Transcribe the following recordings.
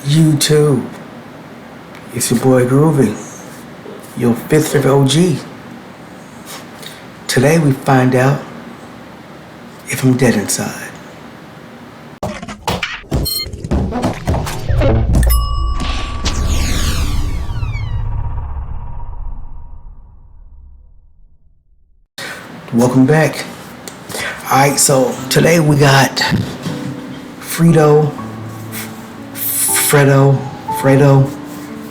YouTube. It's your boy Groovy, your fifth favorite OG. Today we find out if I'm dead inside. Welcome back. Alright, so today we got fredo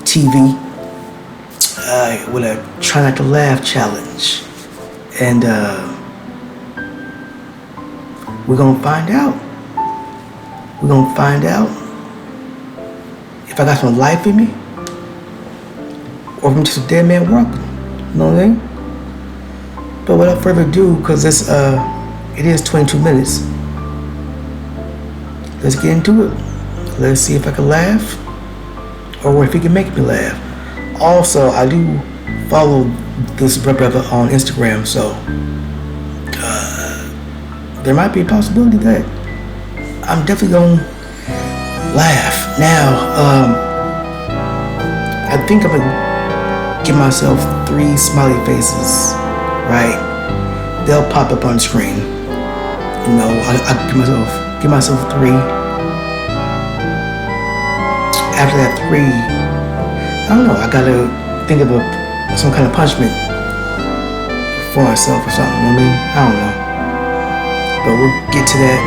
TV with a try not to laugh challenge. And we're gonna find out. We're gonna find out if I got some life in me or if I'm just a dead man walking. You know what I mean? But without further ado, because it is 22 minutes, let's get into it. Let's see if I can laugh or if he can make me laugh. Also, I do follow this brother on Instagram, so there might be a possibility that I'm definitely gonna laugh. Now, I think I'm gonna give myself 3 smiley faces, right? They'll pop up on the screen. You know, I give myself 3. After that 3, I don't know, I gotta think of some kind of punishment for myself or something. You know what I mean? I don't know. But we'll get to that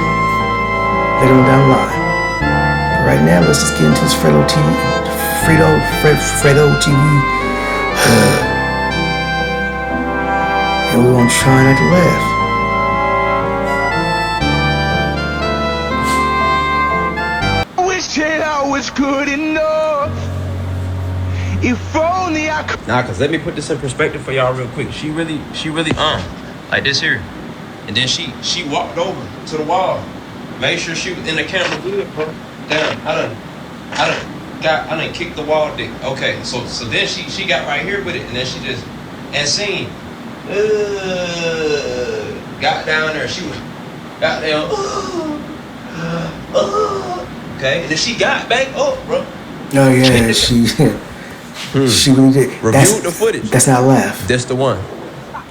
later on down the line. But right now, let's just get into this Fredo TV. And we're gonna try not to laugh. I wish that I was good enough. If only I could. Nah, cause let me put this in perspective for y'all real quick. She really like this here. And then she walked over to the wall. Made sure she was in the camera good, bro. Damn, I done kicked the wall dick. Okay, so then she got right here with it, and then she just seen. Got down there. She was got down. Okay, and then she got back up, bro. Oh yeah, she really did. Reviewed the footage. That's not a laugh. That's the one.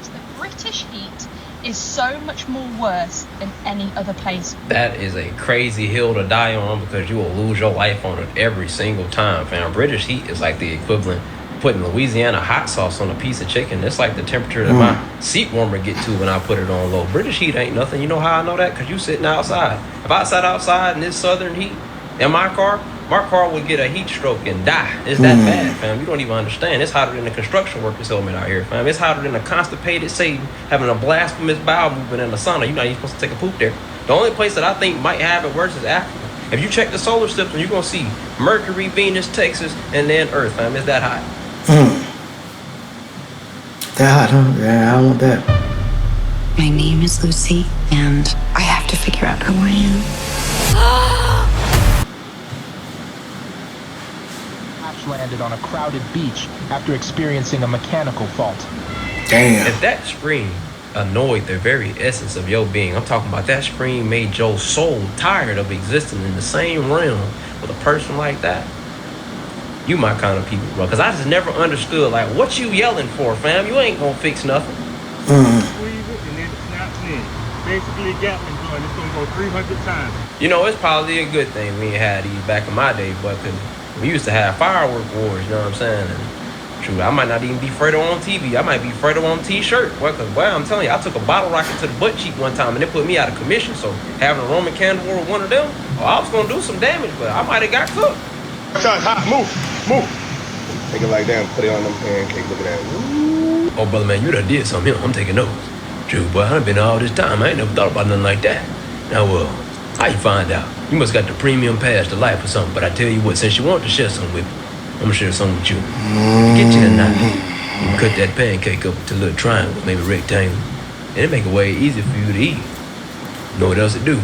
The British heat is so much more worse than any other place. That is a crazy hill to die on because you will lose your life on it every single time, fam. British heat is like the equivalent putting Louisiana hot sauce on a piece of chicken. It's like the temperature that my seat warmer get to when I put it on low. British heat ain't nothing. You know how I know that? Because you sitting outside. If I sat outside in this southern heat in my car would get a heat stroke and die. It's that bad, fam. You don't even understand. It's hotter than the construction worker's helmet out here, fam. It's hotter than a constipated Satan having a blasphemous bowel movement in the sauna. You're not even supposed to take a poop there. The only place that I think might have it worse is Africa. If you check the solar system, you're going to see Mercury, Venus, Texas, and then Earth, fam. It's that hot. That hot, huh? Yeah, I want that. My name is Lucy, and I have to figure out who I am. Crash landed on a crowded beach after experiencing a mechanical fault. Damn. If that scream annoyed the very essence of your being, I'm talking about that scream made your soul tired of existing in the same realm with a person like that. You my kind of people, bro. Because I just never understood, like, what you yelling for, fam? You ain't gonna fix nothing. Squeeze it and then it snaps in. Basically a Gatling gun. It's gonna go 300 times. You know, it's probably a good thing we ain't had these back in my day, but because we used to have firework wars, you know what I'm saying? And true, I might not even be Fredo on TV. I might be Fredo on T-shirt. Well, because, boy, I'm telling you, I took a bottle rocket to the butt cheek one time, and it put me out of commission. So having a Roman candle with one of them, I was gonna do some damage, but I might have got cooked. Move. Take it like that and put it on them pancakes. Look at that. Ooh. Oh, brother, man, you done did something. I'm taking notes. True, boy, I done been all this time. I ain't never thought about nothing like that. Now, how you find out? You must got the premium pass to life or something. But I tell you what, since you want to share something with me, I'm going to share something with you. Get you a knife. You can cut that pancake up into little triangles, maybe rectangle. And it make it way easier for you to eat. You know what else it do?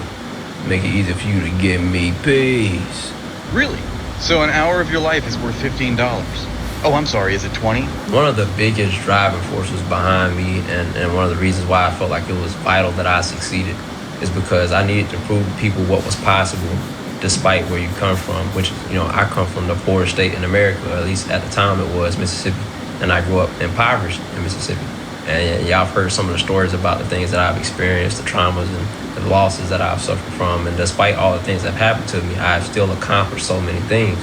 Make it easier for you to give me peace. Really? So an hour of your life is worth $15. Oh, I'm sorry, is it 20? One of the biggest driving forces behind me and one of the reasons why I felt like it was vital that I succeeded is because I needed to prove to people what was possible despite where you come from, which, I come from the poorest state in America, or at least at the time it was Mississippi. And I grew up impoverished in Mississippi. And y'all have heard some of the stories about the things that I've experienced, the traumas and the losses that I've suffered from. And despite all the things that have happened to me, I've still accomplished so many things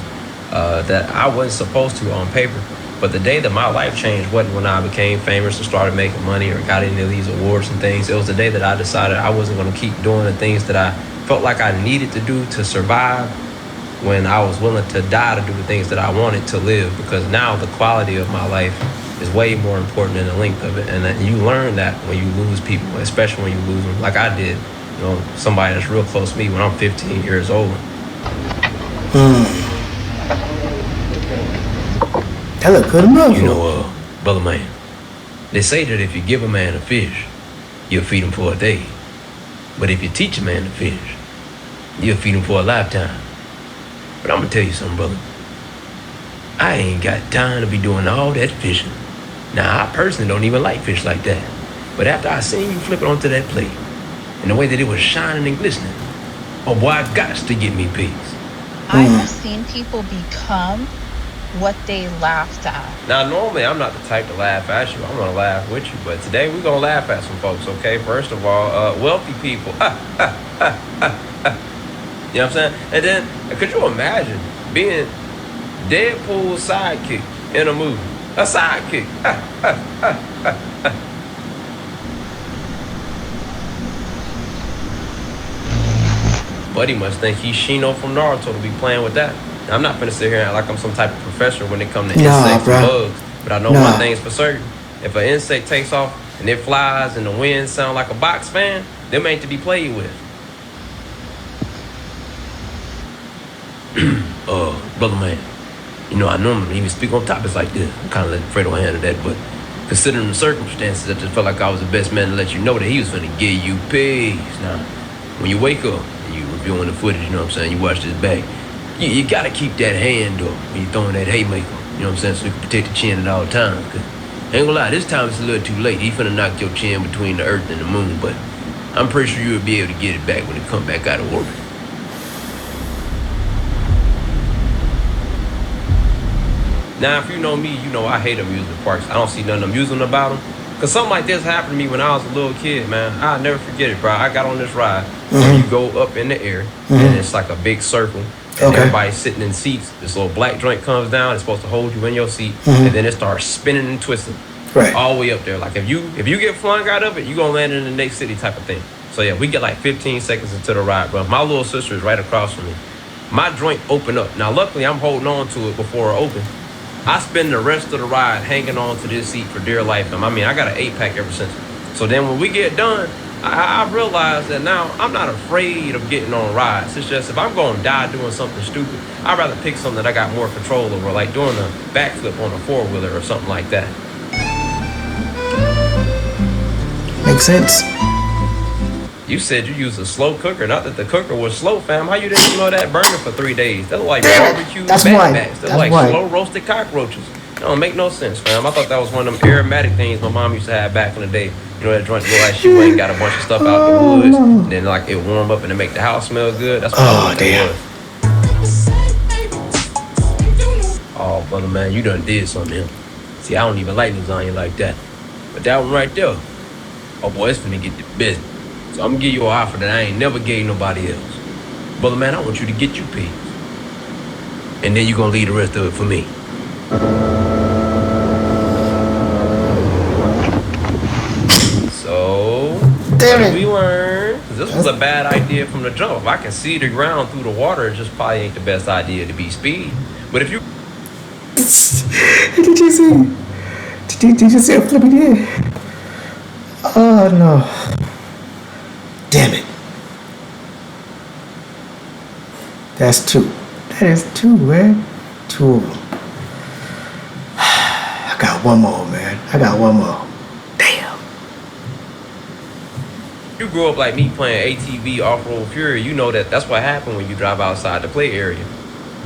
that I wasn't supposed to on paper. But the day that my life changed wasn't when I became famous or started making money or got any of these awards and things. It was the day that I decided I wasn't going to keep doing the things that I felt like I needed to do to survive, when I was willing to die to do the things that I wanted to live. Because now the quality of my life is way more important than the length of it. And you learn that when you lose people, especially when you lose them, like I did, somebody that's real close to me when I'm 15 years old. That look good enough. Brother man, they say that if you give a man a fish, you'll feed him for a day. But if you teach a man to fish, you'll feed him for a lifetime. But I'm gonna tell you something, brother. I ain't got time to be doing all that fishing. Now, I personally don't even like fish like that. But after I seen you flip it onto that plate, and the way that it was shining and glistening, oh boy, I got to get me peace. I have seen people become what they laughed at. Now, normally I'm not the type to laugh at you. I'm gonna laugh with you. But today we're gonna laugh at some folks, okay? First of all, wealthy people. You know what I'm saying? And then, could you imagine being Deadpool's sidekick in a movie? A sidekick. Buddy must think he's Shino from Naruto to be playing with that. Now, I'm not finna sit here and act like I'm some type of professor when it comes to insects and bugs. But I know one thing's for certain. If an insect takes off and it flies and the wind sound like a box fan, them ain't to be played with. Brother man, I normally even speak on topics like this. I'm kind of letting Fredo handle that, but considering the circumstances, I just felt like I was the best man to let you know that he was finna give you peace. Now, when you wake up and you reviewing the footage, you watch this back, you gotta keep that hand up when you're throwing that haymaker, so you can protect the chin at all times. Cause ain't gonna lie, this time it's a little too late. He finna knock your chin between the earth and the moon, but I'm pretty sure you'll be able to get it back when it come back out of orbit. Now, if you know me, I hate amusement parks. I don't see nothing amusing about them. Because something like this happened to me when I was a little kid, man. I'll never forget it, bro. I got on this ride where you go up in the air, and it's like a big circle. And everybody's sitting in seats. This little black joint comes down. It's supposed to hold you in your seat. And then it starts spinning and twisting. Right. All the way up there. Like, if you get flung out of it, you're going to land in the next city type of thing. So, yeah, we get like 15 seconds into the ride, bro. My little sister is right across from me. My joint opened up. Now, luckily, I'm holding on to it before it opened. I spend the rest of the ride hanging on to this seat for dear life. I mean, I got an 8-pack ever since. So then when we get done, I realize that now I'm not afraid of getting on rides. It's just if I'm going to die doing something stupid, I'd rather pick something that I got more control over, like doing a backflip on a 4-wheeler or something like that. Makes sense. You said you used a slow cooker. Not that the cooker was slow, fam. How you didn't smell that burner for 3 days? That's like barbecue bats. That's like slow roasted cockroaches. That don't make no sense, fam. I thought that was one of them aromatic things my mom used to have back in the day. That joint look like she went and got a bunch of stuff out the woods. And then like it warm up and it make the house smell good. That's what I thought it was. Oh, brother, man, you done did something here. See, I don't even like lasagna like that. But that one right there, oh boy, it's finna get the business. So I'm gonna give you an offer that I ain't never gave nobody else. Brother man, I want you to get you peace. And then you gonna leave the rest of it for me. So, what did we learn? 'Cause this was a bad idea from the jump. If I can see the ground through the water, it just probably ain't the best idea to be speed. But if you... Did you see? Did you see a flippy did? Oh, no. Damn it. That's 2. That is 2, man. 2 of them. I got one more, man. I got one more. Damn. You grew up like me playing ATV Off-Road Fury. You know that's what happened when you drive outside the play area.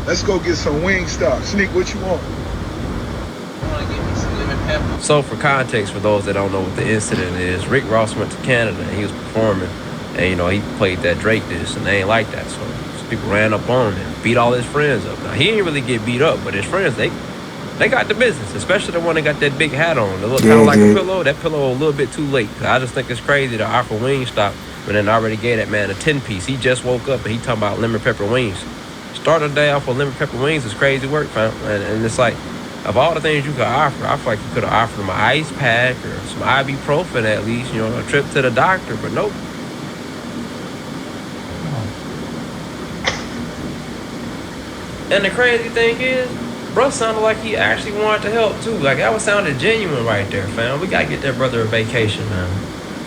Let's go get some Wingstop. Sneak, what you want? So for context, for those that don't know what the incident is, Rick Ross went to Canada and he was performing. And, he played that Drake disc, and they ain't like that. So People ran up on him and beat all his friends up. Now, he didn't really get beat up, but his friends, they got the business, especially the one that got that big hat on. It looked kind of like a pillow. That pillow a little bit too late. I just think it's crazy to offer Wingstop when then already gave that man a 10-piece. He just woke up and he talking about lemon pepper wings. Starting the day off with lemon pepper wings is crazy work, fam. And it's like, of all the things you could offer, I feel like you could have offered him an ice pack or some ibuprofen at least, you know, a trip to the doctor, but nope. And the crazy thing is, bro sounded like he actually wanted to help too. Like that was sounded genuine right there, fam. We gotta get that brother a vacation, man.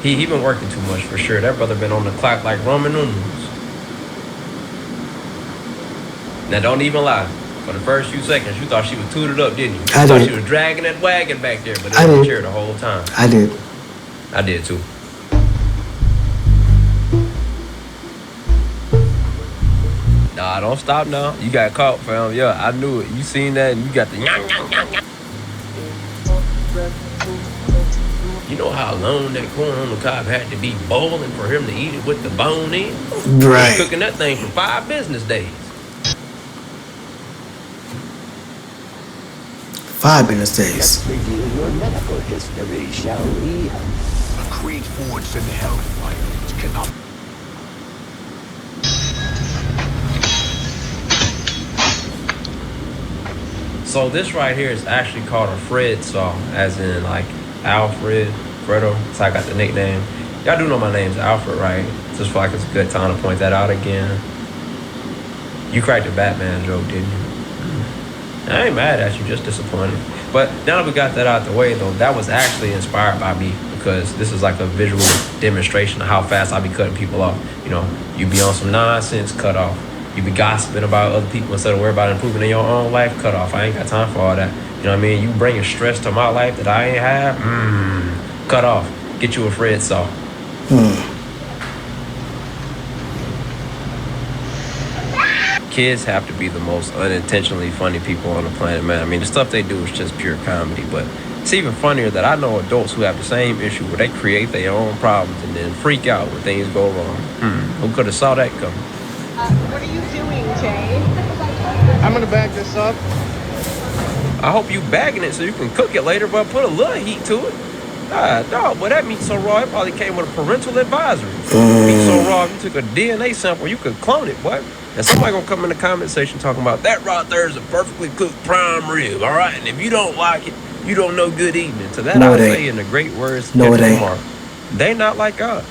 He been working too much for sure. That brother been on the clock like Roman numerals. Now don't even lie. For the first few seconds, you thought she was tooted up, didn't you? I thought did. She was dragging that wagon back there, but it was chair the whole time. I did. I did too. Nah, don't stop now. You got caught, fam. Yeah, I knew it. You seen that and you got the yang, yang, yang, yang. You know how long that corn on the cob had to be boiling for him to eat it with the bone in? Right. He was cooking that thing for 5 business days. 5 business days. Let's review your medical history, shall we? A creed forged in hellfire cannot. So this right here is actually called a Fred saw, as in like Alfred, Fredo. So I got the nickname. Y'all do know my name's Alfred, right? Just feel like it's a good time to point that out again. You cracked the Batman joke, didn't you? I ain't mad at you, just disappointed. But now that we got that out the way, though, that was actually inspired by me because this is like a visual demonstration of how fast I be cutting people off. You know, you be on some nonsense, cut off. You be gossiping about other people instead of worrying about improving in your own life, cut off. I ain't got time for all that. You know what I mean? You bringing stress to my life that I ain't have, cut off. Get you a Fred saw. Kids have to be the most unintentionally funny people on the planet, man. I mean, the stuff they do is just pure comedy, but it's even funnier that I know adults who have the same issue where they create their own problems and then freak out when things go wrong. Who could have saw that coming? What are you doing, Jay? I'm gonna bag this up. I hope you bagging it so you can cook it later, but put a little heat to it. Dog, boy, that meat's so raw, it probably came with a parental advisory. Meat so raw, if you took a DNA sample, you could clone it, boy. And somebody gonna come in the comment section talking about that right there is a perfectly cooked prime rib, all right? And if you don't like it, you don't know good eating. To that I say in the great words of Mark, they not like us.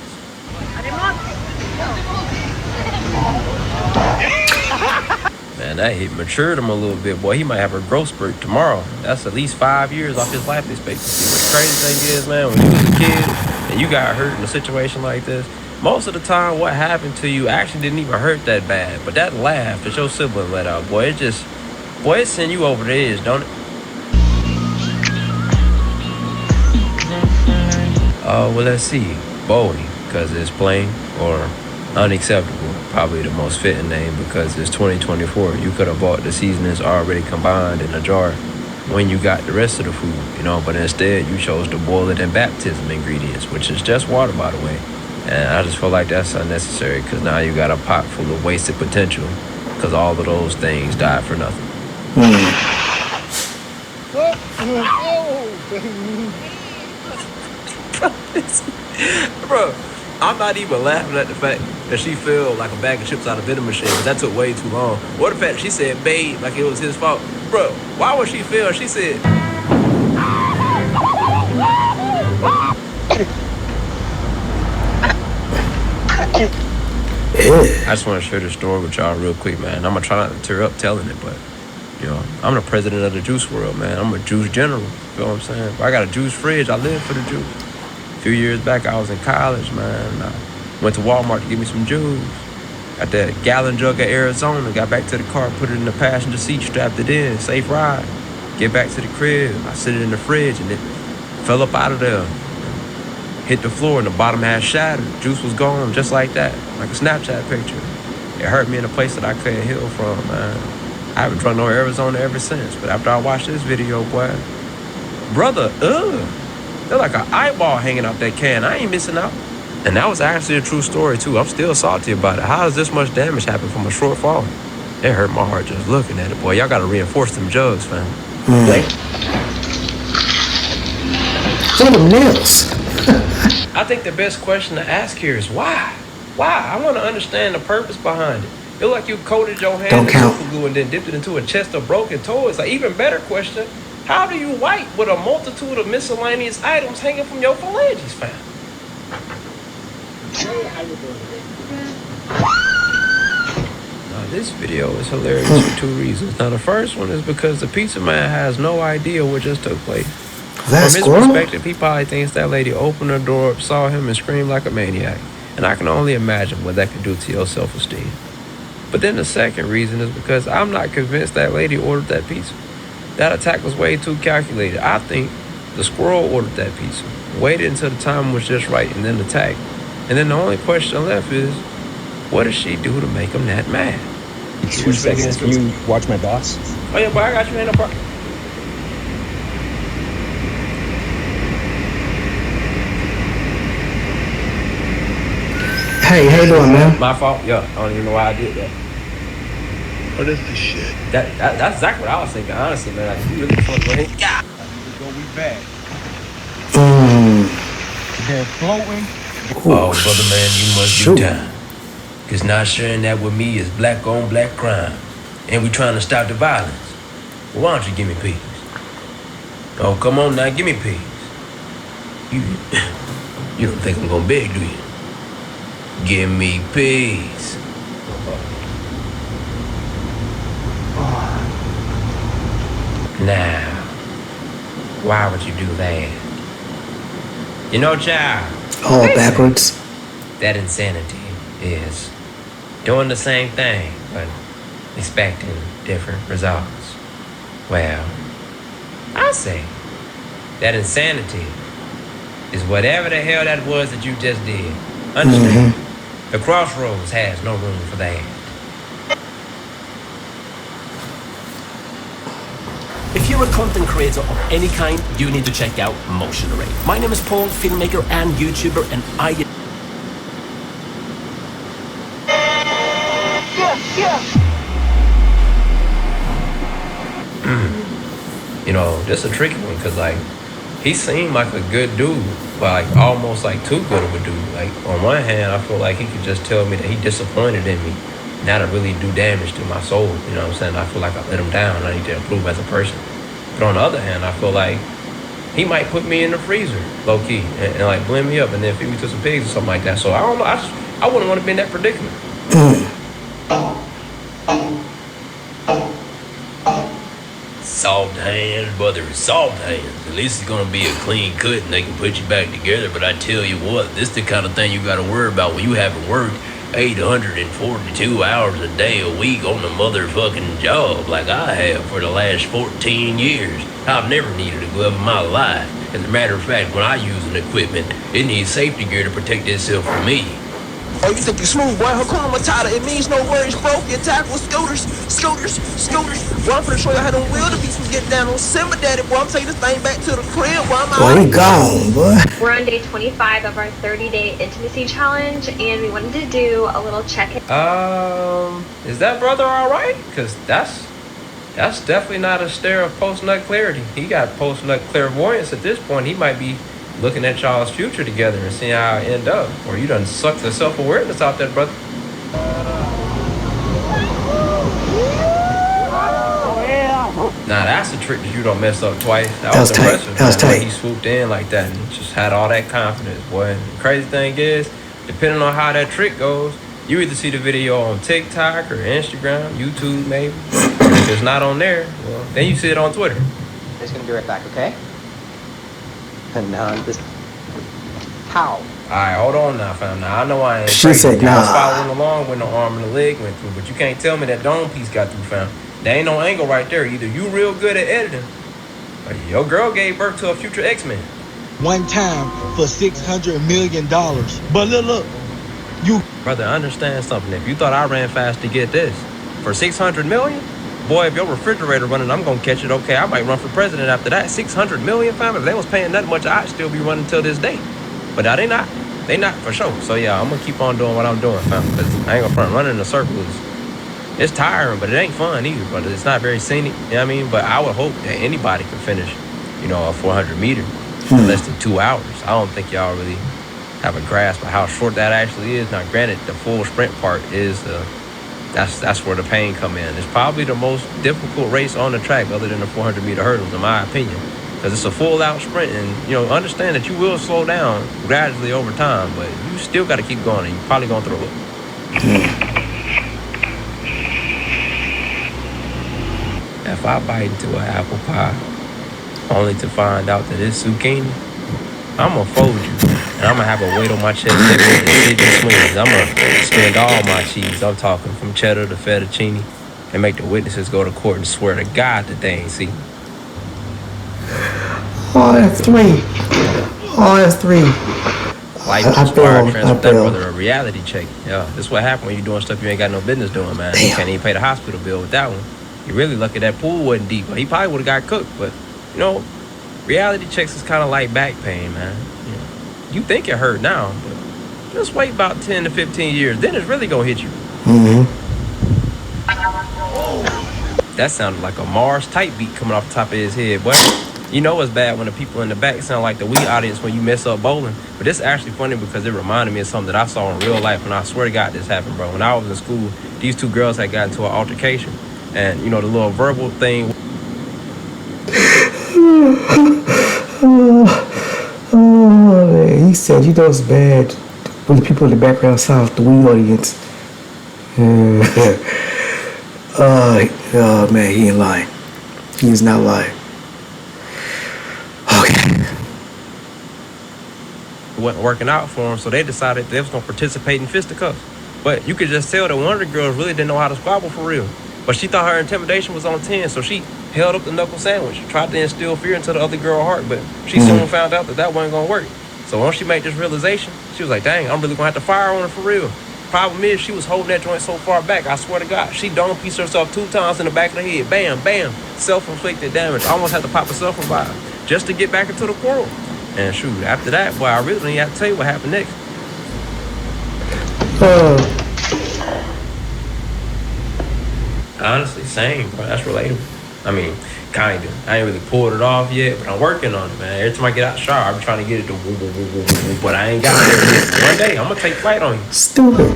Man, that hit matured him a little bit, boy. He might have a growth spurt tomorrow. That's at least 5 years off his life expectancy. But the crazy thing is, man, when you was a kid and you got hurt in a situation like this, most of the time what happened to you actually didn't even hurt that bad. But that laugh that your sibling let out, boy, it send you over the edge, don't it? Well, let's see. Bowie, because it's plain, or unacceptable. Probably the most fitting name because it's 2024. You could have bought the seasonings already combined in a jar when you got the rest of the food, you know, but instead you chose to boil it in baptism ingredients, which is just water, by the way. And I just feel like that's unnecessary because now you got a pot full of wasted potential because all of those things died for nothing. Bro, I'm not even laughing at the fact that she fell like a bag of chips out of a vending machine because that took way too long. Or the fact that she said babe like it was his fault. Bro, why would she feel? She said... I just want to share this story with y'all real quick, man. I'm going to try not to tear up telling it, but, you know, I'm the president of the juice world, man. I'm a juice general. You know what I'm saying? I got a juice fridge. I live for the juice. A few years back, I was in college, man. I went to Walmart to get me some juice. Got that gallon jug of Arizona. Got back to the car, put it in the passenger seat, strapped it in. Safe ride. Get back to the crib. I sit it in the fridge, and it fell up out of there. Hit the floor, and the bottom half shattered. Juice was gone just like that, like a Snapchat picture. It hurt me in a place that I couldn't heal from, man. I haven't drunk no Arizona ever since. But after I watched this video, boy, brother, they're like an eyeball hanging out that can. I ain't missing out. And that was actually a true story too. I'm still salty about it. How does this much damage happen from a short fall? It hurt my heart just looking at it. Boy, y'all gotta reinforce them jugs, fam. Look at them nails. I think the best question to ask here is why? Why? I want to understand the purpose behind it. It look like you coated your hand in super glue and then dipped it into a chest of broken toys. An even better question, how do you wipe with a multitude of miscellaneous items hanging from your phalanges, fam? Now, this video is hilarious for two reasons. Now, the first one is because the pizza man has no idea what just took place. From his perspective, he probably thinks that lady opened her door up, saw him, and screamed like a maniac. And I can only imagine what that could do to your self-esteem. But then the second reason is because I'm not convinced that lady ordered that pizza. That attack was way too calculated. I think the squirrel ordered that pizza, waited until the time was just right, and then attacked. And then the only question left is, what does she do to make him that mad? 2 seconds, can you watch my boss? Oh yeah, boy, I got you, man, no problem. Hey, how you doing, man? My fault. Yeah, I don't even know why I did that. What is this shit? That's exactly what I was thinking, honestly, man. Like, you really fucked with him. Yeah. Go we back. They're floating. Oh, brother, man, you must do time. Because not sharing that with me is black on black crime. And we trying to stop the violence. Well, why don't you give me peace? Oh, come on now, give me peace. You don't think I'm gonna beg, do you? Give me peace. Now, why would you do that? You know, child. All backwards. That insanity is doing the same thing, but expecting different results. Well, I say that insanity is whatever the hell that was that you just did. Understand? The crossroads has no room for that. If you're a content creator of any kind, you need to check out Motion Array. My name is Paul, filmmaker and YouTuber, and You know, this is a tricky one because, like, he seemed like a good dude, but like almost like too good of a dude. Like, on one hand, I feel like he could just tell me that he disappointed in me, not to really do damage to my soul. You know what I'm saying? I feel like I let him down. I need to improve as a person. But on the other hand, I feel like he might put me in the freezer, low key, and like blend me up and then feed me to some pigs or something like that. So I don't know. I wouldn't want to be in that predicament. Soft hands, brother, soft hands. At least it's gonna be a clean cut and they can put you back together. But I tell you what, this the kind of thing you gotta worry about when you haven't worked 842 hours a day a week on the motherfucking job like I have for the last 14 years. I've never needed a glove in my life. As a matter of fact, when I use an equipment, it needs safety gear to protect itself from me. Oh, you think you smooth, boy? Hakuna Matata. It means no worries, bro. You tackle scooters. Boy, I'm finna show you how them wildebeests was getting down on Simba Daddy, boy. I'm taking this thing back to the crib, boy. Boy, we gone, boy. We're on day 25 of our 30-day intimacy challenge, and we wanted to do a little check-in. Is that brother all right? Because that's definitely not a stare of post-nut clarity. He got post-nut clairvoyance at this point. He might be looking at y'all's future together and seeing how it end up. Or you done sucked the self-awareness out there, brother. Nah, that's a trick that you don't mess up twice. That was impressive. That was tight. He swooped in like that and just had all that confidence, boy. And the crazy thing is, depending on how that trick goes, you either see the video on TikTok or Instagram, YouTube maybe. If it's not on there, well, then you see it on Twitter. I'm just gonna be right back, okay? And this. How? Alright, hold on now, fam. Now I know I ain't She crazy. said, I was nah. following along when the arm and the leg went through, but you can't tell me that dome piece got through, fam. There ain't no angle right there. Either you real good at editing, or your girl gave birth to a future X-Men. One time for $600 million. But look, you... Brother, understand something. If you thought I ran fast to get this, for $600 million? Boy, if your refrigerator running, I'm gonna catch it, okay? I might run for president after that. $600 million, fam? If they was paying that much, I'd still be running till this day. But now they not. They not for sure. So yeah, I'm gonna keep on doing what I'm doing, fam. Cause I ain't gonna front running in a circle. It's tiring, but it ain't fun either. But it's not very scenic. You know what I mean? But I would hope that anybody can finish, a 400 meter in less than 2 hours. I don't think y'all really have a grasp of how short that actually is. Now, granted, the full sprint part is that's where the pain come in. It's probably the most difficult race on the track, other than the 400 meter hurdles, in my opinion, because it's a full out sprint, and understand that you will slow down gradually over time, but you still got to keep going, and you're probably gonna throw it. If I bite into an apple pie only to find out that it's zucchini, I'm gonna fold you, and I'm gonna have a weight on my chest that makes it swings. I'm gonna spend all my cheese, I'm talking from cheddar to fettuccine, and make the witnesses go to court and swear to God that they ain't seen. Oh, that's three. Life is required transfer that brother a reality check. Yeah, this is what happens when you're doing stuff you ain't got no business doing, man. You can't even pay the hospital bill with that one. You really lucky that pool wasn't deep. He probably would have got cooked, but reality checks is kind of like back pain, man. You think it hurt now, but just wait about 10 to 15 years, then it's really gonna hit you. That sounded like a Mars type beat coming off the top of his head, boy. You know it's bad when the people in the back sound like the Wii audience when you mess up bowling. But this is actually funny because it reminded me of something that I saw in real life, and I swear to God this happened, bro. When I was in school, these two girls had gotten into an altercation, and the little verbal thing. Man. He said, it's bad when the people in the background sound like the Wii audience. Oh man, he ain't lying. He is not lying. Okay. It wasn't working out for them, so they decided they was gonna participate in fisticuffs. But you could just tell that one of the girls really didn't know how to squabble for real. But she thought her intimidation was on 10, so she held up the knuckle sandwich, tried to instill fear into the other girl's heart, but she soon found out that wasn't gonna work. So once she made this realization, she was like, dang, I'm really gonna have to fire on her for real. Problem is, she was holding that joint so far back, I swear to God, she dome pieced herself 2 times in the back of the head. Bam, bam, self-inflicted damage. Almost had to pop herself revive just to get back into the quarrel. And shoot, after that, boy, I really don't even have to tell you what happened next. Honestly, same, bro. That's relatable. I mean, kinda. I ain't really pulled it off yet, but I'm working on it, man. Every time I get out the shower, I'm trying to get it to woo, woo, woo, woo, woo, but I ain't got it. One day, I'm gonna take flight on you. Stupid.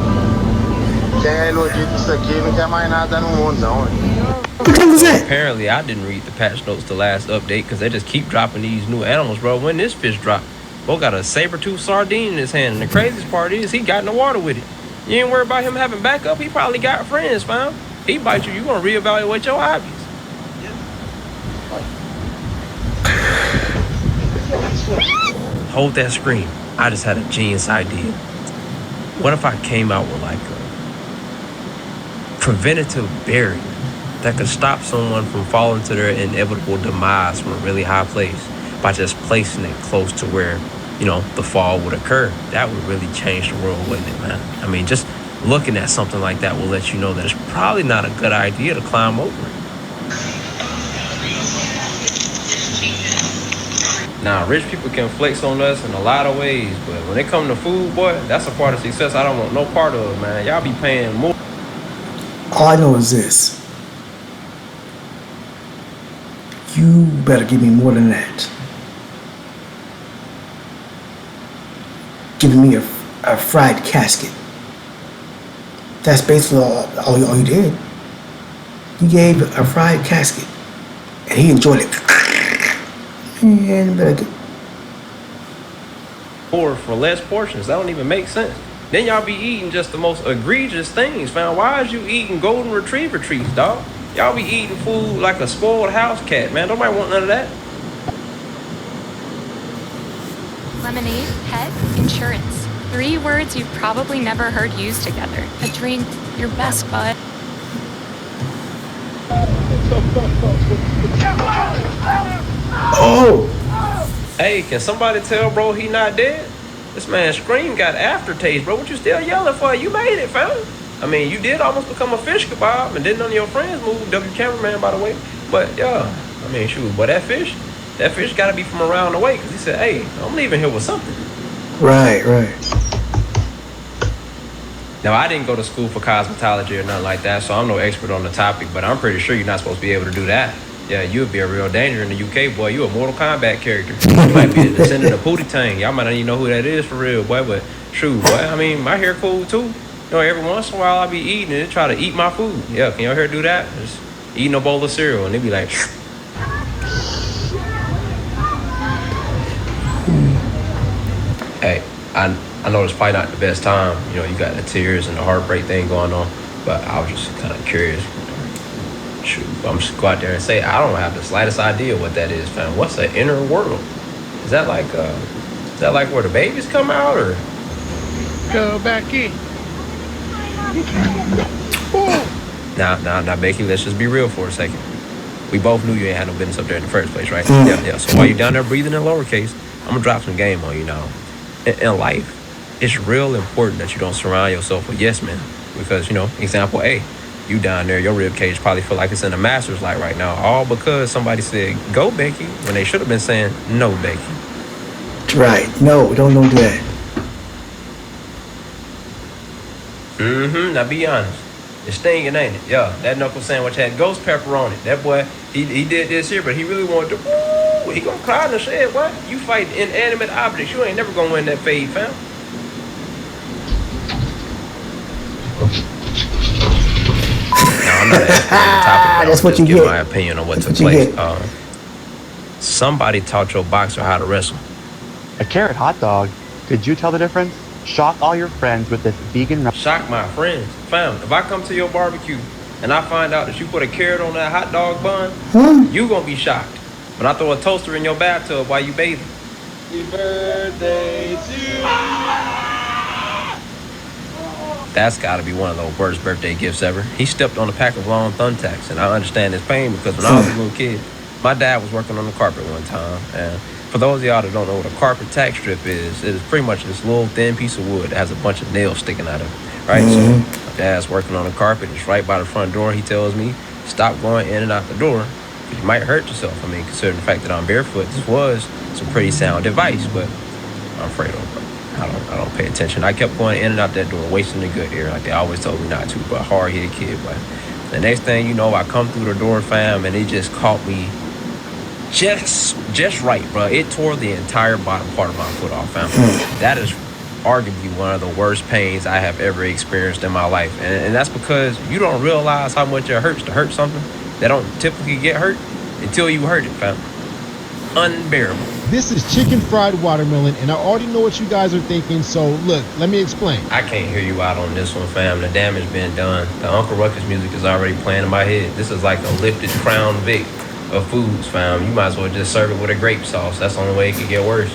Apparently, I didn't read the patch notes the last update because they just keep dropping these new animals, bro. When this fish dropped, Bo got a saber-tooth sardine in his hand, and the craziest part is he got in the water with it. You ain't worried about him having backup. He probably got friends, fam. He bite you gonna reevaluate your hobbies. Hold that scream. I just had a genius idea. What if I came out with like a preventative barrier that could stop someone from falling to their inevitable demise from a really high place by just placing it close to where, the fall would occur? That would really change the world, wouldn't it, man? I mean, just looking at something like that will let you know that it's probably not a good idea to climb over it. Now, rich people can flex on us in a lot of ways, but when it comes to food, boy, that's a part of success I don't want no part of, man. Y'all be paying more. All I know is this. You better give me more than that. Giving me a fried casket. That's basically all you did. You gave a fried casket, and he enjoyed it. And for less portions, that don't even make sense. Then y'all be eating just the most egregious things, fam. Why is you eating golden retriever treats, dog? Y'all be eating food like a spoiled house cat, man. Nobody want none of that. Lemonade, pet, insurance. 3 words you've probably never heard used together. A drink, your best bud. Oh! Hey, can somebody tell bro he not dead? This man's scream got aftertaste, bro. What you still yelling for? You made it, fam. I mean, you did almost become a fish kebab, and didn't none of your friends move. W cameraman, by the way. But yeah, I mean, shoot, but that fish gotta be from around the way, because he said, hey, I'm leaving here with something. Right, right. Now, I didn't go to school for cosmetology or nothing like that, so I'm no expert on the topic, but I'm pretty sure you're not supposed to be able to do that. Yeah, you would be a real danger in the UK, boy. You a Mortal Kombat character. You might be a descendant of Pootie Tang. Y'all might not even know who that is for real, boy, but true, boy. I mean, my hair cool, too. You know, every once in a while, I'll be eating it, try to eat my food. Yeah, can your hair do that? Just eating a bowl of cereal, and they be like... Hey, I know it's probably not the best time. You know, you got the tears and the heartbreak thing going on, but I was just kind of curious. Shoot, I'm just go out there and say I don't have the slightest idea what that is, fam. What's the inner world? Is that like where the babies come out, or? Go back in. Now, Becky, let's just be real for a second. We both knew you ain't had no business up there in the first place, right? Mm. Yeah. So while you down there breathing in lowercase, I'm gonna drop some game on you now. In life, it's real important that you don't surround yourself with yes men, because you know, example A, you down there, your rib cage probably feel like it's in a master's light right now, all because somebody said go Becky when they should have been saying no Becky. Right. No, don't do that. Now be honest. It's stinging, ain't it? Yeah, that knuckle sandwich had ghost pepper on it. That boy, he did this here, but he really wanted to, woo, he gonna cry in the shed, what? You fight inanimate objects. You ain't never gonna win that fade, fam. Now, I'm not asking on the topic, that's what you give get. my opinion on what That's took what you place. Somebody taught your boxer how to wrestle. A carrot hot dog. Could you tell the difference? Shock all your friends with this vegan... Shock my friends. Fam, if I come to your barbecue and I find out that you put a carrot on that hot dog bun, you gonna be shocked. When I throw a toaster in your bathtub while you bathing. Happy birthday to you. That's gotta be one of the worst birthday gifts ever. He stepped on a pack of long thumbtacks, and I understand his pain because when I was a little kid, my dad was working on the carpet one time, and for those of y'all that don't know what a carpet tack strip is, it is pretty much this little thin piece of wood that has a bunch of nails sticking out of it, right? So my dad's working on the carpet. It's right by the front door. He tells me, stop going in and out the door because you might hurt yourself. I mean, considering the fact that I'm barefoot, this was some pretty sound advice, but I'm afraid I don't pay attention. I kept going in and out that door, wasting the good air like they always told me not to, but hard-headed kid. But the next thing you know, I come through the door, fam, and it just caught me just right, bro. It tore the entire bottom part of my foot off, fam. That is arguably one of the worst pains I have ever experienced in my life. And that's because you don't realize how much it hurts to hurt something that don't typically get hurt until you hurt it, fam. Unbearable. This is chicken fried watermelon, and I already know what you guys are thinking, so look, let me explain. I can't hear you out on this one, fam. The damage been done. The Uncle Ruckus music is already playing in my head. This is like a lifted Crown Vic of foods, fam. You might as well just serve it with a grape sauce. That's the only way it could get worse.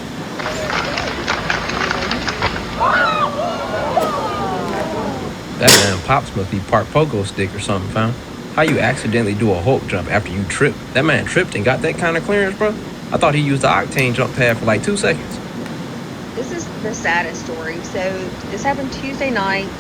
That man Pops must be part pogo stick or something, fam. How you accidentally do a Hulk jump after you trip? That man tripped and got that kind of clearance, bro? I thought he used the octane jump pad for like 2 seconds. This is the saddest story. So this happened Tuesday night,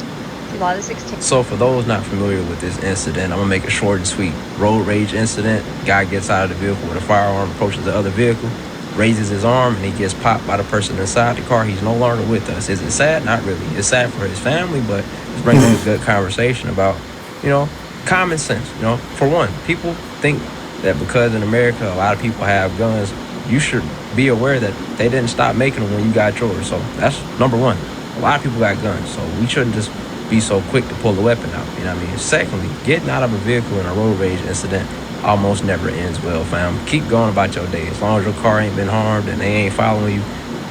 July the 16th. So for those not familiar with this incident, I'm gonna make it short and sweet. Road rage incident. Guy gets out of the vehicle with a firearm, approaches the other vehicle, raises his arm, and he gets popped by the person inside the car. He's no longer with us. Is it sad? Not really. It's sad for his family, but it's bringing up a good conversation about, you know, common sense. You know, for one, people think that because in America a lot of people have guns, you should be aware that they didn't stop making them when you got yours. So that's number one. A lot of people got guns, so we shouldn't just be so quick to pull the weapon out. You know what I mean? Secondly, getting out of a vehicle in a road rage incident almost never ends well, fam. Keep going about your day. As long as your car ain't been harmed and they ain't following you,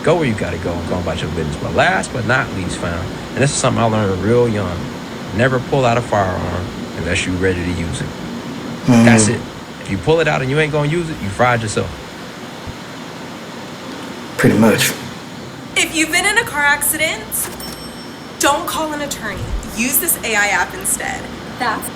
go where you gotta go and go about your business. But last but not least, fam, and this is something I learned real young, never pull out a firearm unless you're ready to use it. That's it. If you pull it out and you ain't gonna use it, you fried yourself. Pretty much. If you've been in a car accident, don't call an attorney. Use this AI app instead. That's...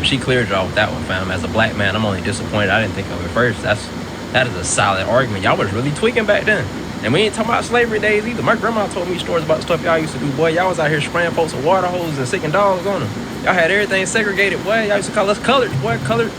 She cleared y'all with that one, fam. As a black man, I'm only disappointed I didn't think of it first. That is a solid argument. Y'all was really tweaking back then. And we ain't talking about slavery days either. My grandma told me stories about the stuff y'all used to do, boy. Y'all was out here spraying folks with water hoses and sicking dogs on them. Y'all had everything segregated, boy. Y'all used to call us colored, boy. Colored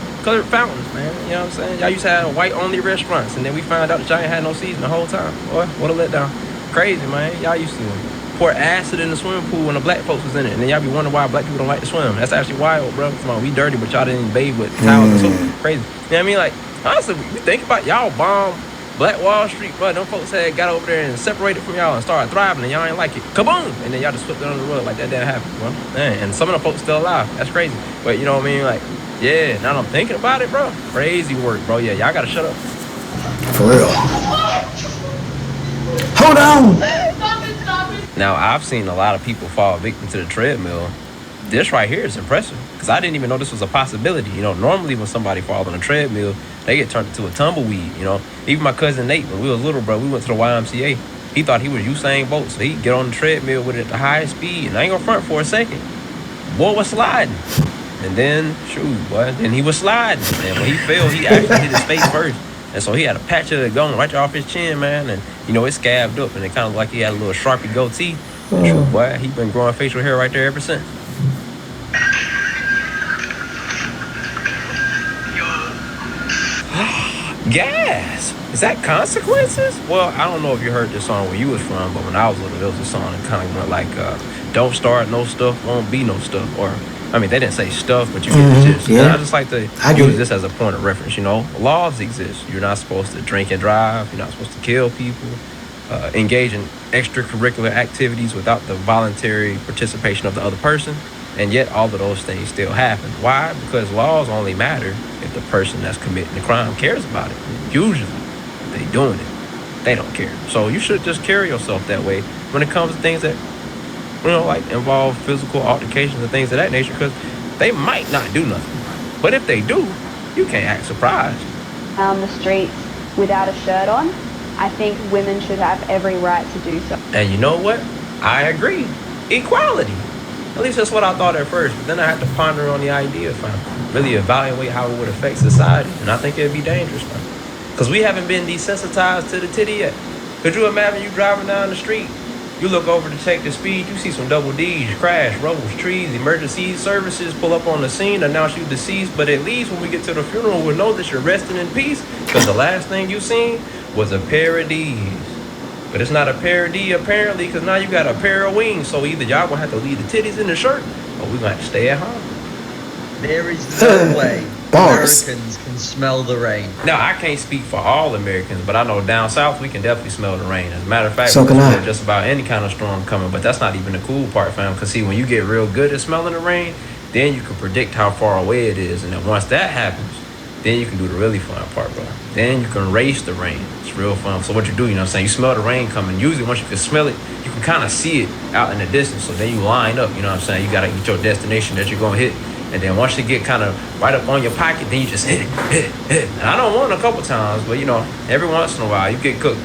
fountains, man. You know what I'm saying? Y'all used to have white-only restaurants, and then we found out that y'all ain't had no season the whole time. Boy, what a letdown. Crazy, man. Y'all used to pour acid in the swimming pool when the black folks was in it, and then y'all be wondering why black people don't like to swim. That's actually wild, bro. Come on, we dirty, but y'all didn't bathe with towels and soap. Crazy. You know what I mean? Like, honestly, we think about y'all bomb Black Wall Street, but them folks had got over there and separated from y'all and started thriving, and y'all ain't like it. Kaboom! And then y'all just swept it under the rug like that didn't happen. Well, man, and some of them folks still alive. That's crazy. But you know what I mean? Like, yeah, now that I'm thinking about it, bro. Crazy work, bro. Yeah, y'all gotta shut up. For real. Hold on! Now, I've seen a lot of people fall victim to the treadmill. This right here is impressive, because I didn't even know this was a possibility. You know, normally when somebody falls on a treadmill, they get turned into a tumbleweed, you know. Even my cousin Nate, when we was little, bro, we went to the YMCA. He thought he was Usain Bolt, so he'd get on the treadmill with it at the highest speed, and I ain't gonna front for a second. Boy was sliding. And then, shoot, boy, then he was sliding. And when he fell, he actually hit his face first. And so he had a patch of it going right off his chin, man. And, you know, it scabbed up, and it kind of like he had a little Sharpie goatee. And shoot, boy, he been growing facial hair right there ever since. Gas! Is that Consequences? Well, I don't know if you heard this song where you was from, but when I was little, there was a song that kind of went like, don't start no stuff, won't be no stuff. Or, I mean, they didn't say stuff, but you get the gist. Yeah. And I just like to use this as a point of reference, you know. Laws exist. You're not supposed to drink and drive. You're not supposed to kill people. Engage in extracurricular activities without the voluntary participation of the other person. And yet all of those things still happen. Why? Because laws only matter if the person that's committing the crime cares about it. Usually, if they doing it, they don't care. So you should just carry yourself that way when it comes to things that, you know, like involve physical altercations and things of that nature, because they might not do nothing. But if they do, you can't act surprised. On the streets without a shirt on, I think women should have every right to do so. And you know what? I agree. Equality. At least that's what I thought at first, but then I had to ponder on the idea, fam. Really evaluate how it would affect society, and I think it'd be dangerous, fam. Because we haven't been desensitized to the titty yet. Could you imagine you driving down the street, you look over to check the speed, you see some double D's, crash, rolls, trees, emergency services pull up on the scene, announce you deceased, but at least when we get to the funeral, we'll know that you're resting in peace, because the last thing you seen was a pair of D's. But it's not a pair of D apparently, because now you got a pair of wings. So either y'all gonna have to leave the titties in the shirt, or we gonna have to stay at home. There is no way Americans can smell the rain. Now, I can't speak for all Americans, but I know down south we can definitely smell the rain. As a matter of fact, so we can can I. smell just about any kind of storm coming. But that's not even the cool part, fam. Because see, when you get real good at smelling the rain, then you can predict how far away it is. And then once that happens, then you can do the really fun part, bro. Then you can race the rain. It's real fun. So what you do, you know what I'm saying? You smell the rain coming. Usually once you can smell it, you can kind of see it out in the distance. So then you line up, you know what I'm saying? You got to get your destination that you're going to hit. And then once you get kind of right up on your pocket, then you just hit it. And I don't want it a couple times, but you know, every once in a while you get cooked.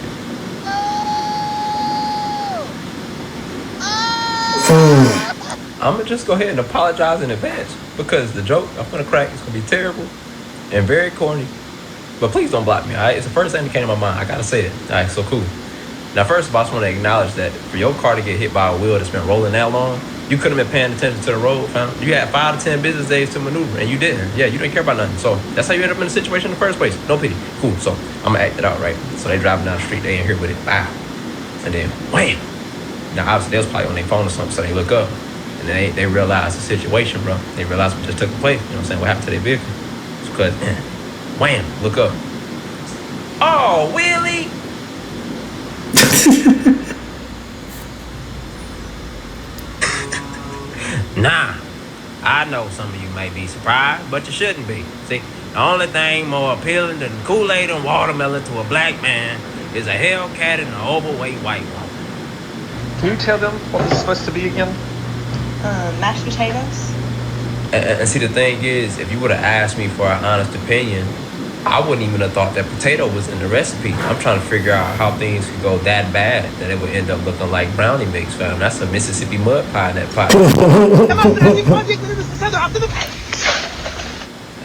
I'm going to just go ahead and apologize in advance, because the joke I'm going to crack is going to be terrible and very corny. But please don't block me, all right? It's the first thing that came to my mind. I got to say it. All right, so cool. Now, first of all, I just want to acknowledge that for your car to get hit by a wheel that's been rolling that long, you couldn't have been paying attention to the road, fam. You had 5 to 10 business days to maneuver, and you didn't. Yeah, you didn't care about nothing. So that's how you end up in the situation in the first place. No pity. Cool. So I'm going to act it out, right? So they driving down the street. They ain't here with it. Wow. And then, wham. Now, obviously, they was probably on their phone or something, so they look up. And they realize the situation, bro. They realize what just took place. You know what I'm saying? What happened to their vehicle. It's because, wham, look up. Oh, Willie! Nah, I know some of you may be surprised, but you shouldn't be. See, the only thing more appealing than Kool-Aid and watermelon to a black man is a Hellcat and an overweight white woman. Can you tell them what this is supposed to be again? Mashed potatoes. And see, the thing is, if you would have asked me for an honest opinion, I wouldn't even have thought that potato was in the recipe. I'm trying to figure out how things could go that bad that it would end up looking like brownie mix, fam. That's a Mississippi mud pie in that pot.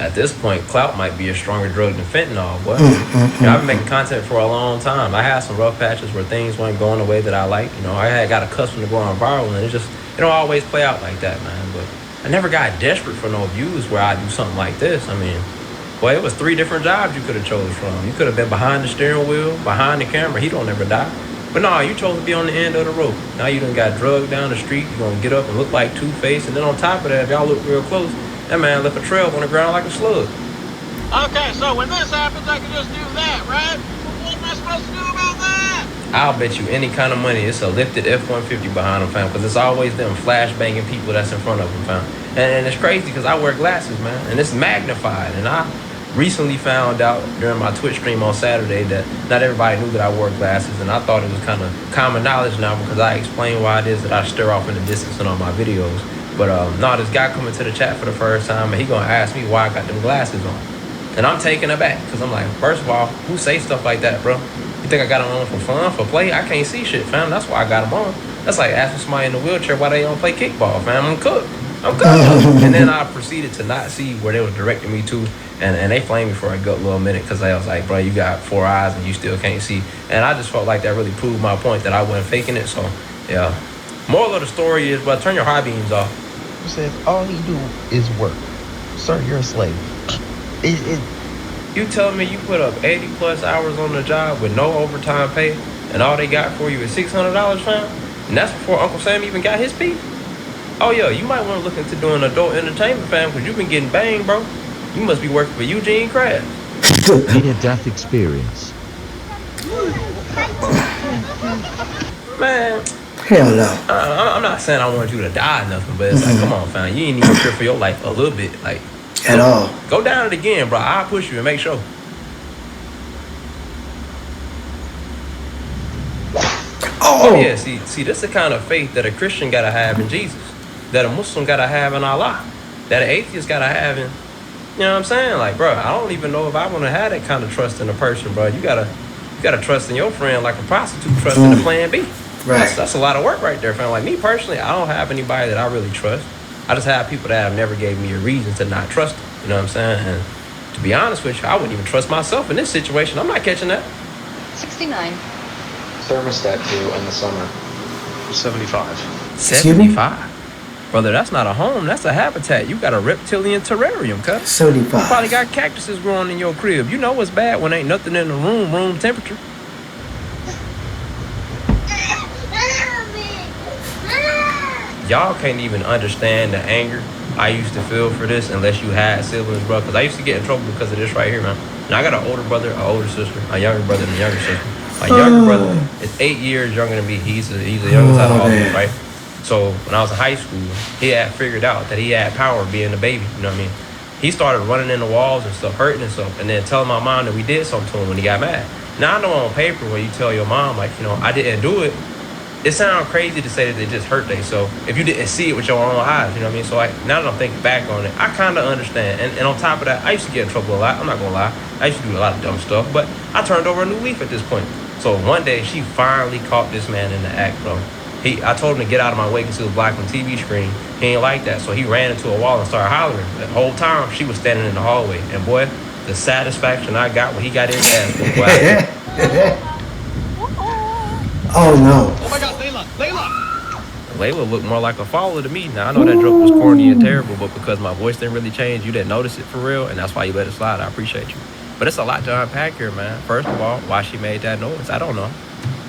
at this point, clout might be a stronger drug than fentanyl, boy. You know, I've been making content for a long time. I had some rough patches where things weren't going the way that I like. You know, I had got accustomed to going viral, and it don't always play out like that, man. But I never got desperate for no views where I do something like this. I mean, boy, it was 3 different jobs you could have chose from. You could have been behind the steering wheel, behind the camera. He don't ever die. But no, you chose to be on the end of the rope. Now you done got drugged down the street. You're going to get up and look like Two-Face. And then on top of that, if y'all look real close, that man left a trail on the ground like a slug. Okay, so when this happens, I can just do that, right? What am I supposed to do about that? I'll bet you any kind of money it's a lifted F-150 behind him, fam, because it's always them flash-banging people that's in front of him, fam. And it's crazy because I wear glasses, man, and it's magnified. And I recently found out during my Twitch stream on Saturday that not everybody knew that I wore glasses, and I thought it was kind of common knowledge now because I explain why it is that I stare off in the distance in all my videos. But no, this guy coming to the chat for the first time, and he gonna ask me why I got them glasses on. And I'm taken aback because I'm like, first of all, who say stuff like that, bro? You think I got them on for fun, for play? I can't see shit, fam. That's why I got them on. That's like asking somebody in a wheelchair why they don't play kickball, fam. I'm cooked. And then I proceeded to not see where they were directing me to, and they flamed me for a good little minute because I was like, bro, you got 4 eyes and you still can't see. And I just felt like that really proved my point that I wasn't faking it. So, yeah. Moral of the story is, bro, turn your high beams off. Who says all he do is work? Sir, you're a slave. You telling me you put up 80 plus hours on the job with no overtime pay, and all they got for you is $600, fam? And that's before Uncle Sam even got his piece? Oh yeah, you might want to look into doing adult entertainment, fam, because you've been getting banged, bro. You must be working for Eugene Krabs. Near-death experience. Man. Hell no. I'm not saying I want you to die or nothing, but it's like, come on, fam. You ain't even care for your life a little bit, like. At all. Go down it again, bro. I'll push you and make sure. Oh yeah, see, this is the kind of faith that a Christian gotta have in Jesus, that a Muslim gotta have in Allah, that an atheist gotta have in, you know what I'm saying? Like, bro, I don't even know if I want to have that kind of trust in a person, bro. You gotta trust in your friend like a prostitute trusts in a plan B. Right. That's a lot of work right there, fam. Like me personally, I don't have anybody that I really trust. I just have people that have never gave me a reason to not trust them. You know what I'm saying? And to be honest with you, I wouldn't even trust myself in this situation. I'm not catching that. 69. Thermostat 2 in the summer. 75. 75? Brother, that's not a home. That's a habitat. You got a reptilian terrarium, cuz. 75. You probably got cactuses growing in your crib. You know what's bad when ain't nothing in the room temperature. Y'all can't even understand the anger I used to feel for this unless you had siblings, bro. Because I used to get in trouble because of this right here, man. And I got an older brother, an older sister, a younger brother, and a younger sister. My younger brother is 8 years younger than me. He's the youngest out of all of them, right? So when I was in high school, he had figured out that he had power being a baby. You know what I mean? He started running in the walls and stuff, hurting himself, and then telling my mom that we did something to him when he got mad. Now I know on paper when you tell your mom, like, you know, I didn't do it, it sounds crazy to say that they just hurt themselves if you didn't see it with your own eyes, you know what I mean? So like, now that I'm thinking back on it, I kind of understand. And on top of that, I used to get in trouble a lot. I'm not gonna lie. I used to do a lot of dumb stuff, but I turned over a new leaf at this point. So one day she finally caught this man in the act, bro. I told him to get out of my way because he was blocking the TV screen. He ain't like that, so he ran into a wall and started hollering. The whole time she was standing in the hallway, and boy, the satisfaction I got when he got his ass, boy. Oh no. Oh my God, Layla looked more like a follower to me. Now I know that joke was corny and terrible, but because my voice didn't really change, you didn't notice it for real, and that's why you let it slide. I appreciate you. But it's a lot to unpack here, man. First of all, why she made that noise, I don't know.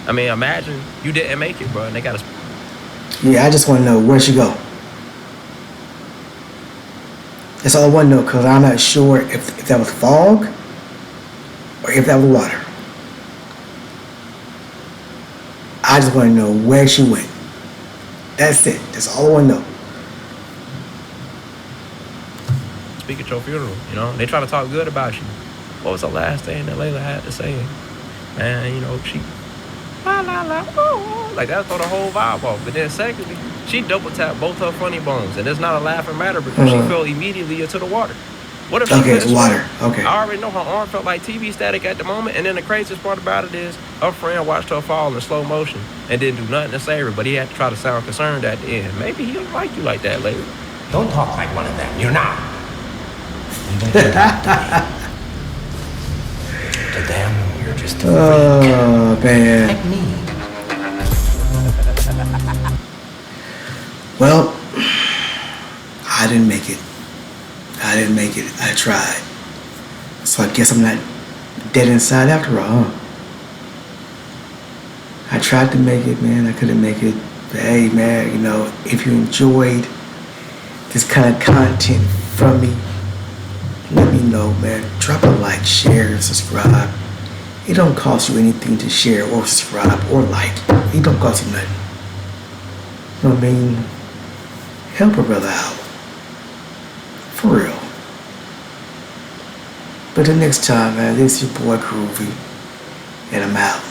I mean, imagine you didn't make it, bro, and they got to... Yeah, I just want to know where'd she go. That's all I want to know, because I'm not sure if that was fog or if that was water. I just want to know where she went. That's it. That's all I want to know. Speak at your funeral, you know? They try to talk good about you. What was the last thing that Layla had to say? Man, you know, she... La, la, la, oh. Like, that'll throw the whole vibe off. But then secondly, she double tapped both her funny bones. And it's not a laughing matter because she fell immediately into the water. What if she it's water. Okay. I already know her arm felt like TV static at the moment. And then the craziest part about it is her friend watched her fall in slow motion and didn't do nothing to save her. But he had to try to sound concerned at the end. Maybe he don't like you like that, lady. Don't talk like one of them. You're not. To them, you're just a Oh, man. like me. Well, I didn't make it. I tried. So I guess I'm not dead inside after all, huh? I tried to make it, man. I couldn't make it. But hey, man, you know, if you enjoyed this kind of content from me, let me know, man. Drop a like, share, subscribe. It don't cost you anything to share or subscribe or like. It don't cost you nothing. You know what I mean? Help a brother out. For real. But the next time, man, this is your boy Groovy. And I'm out.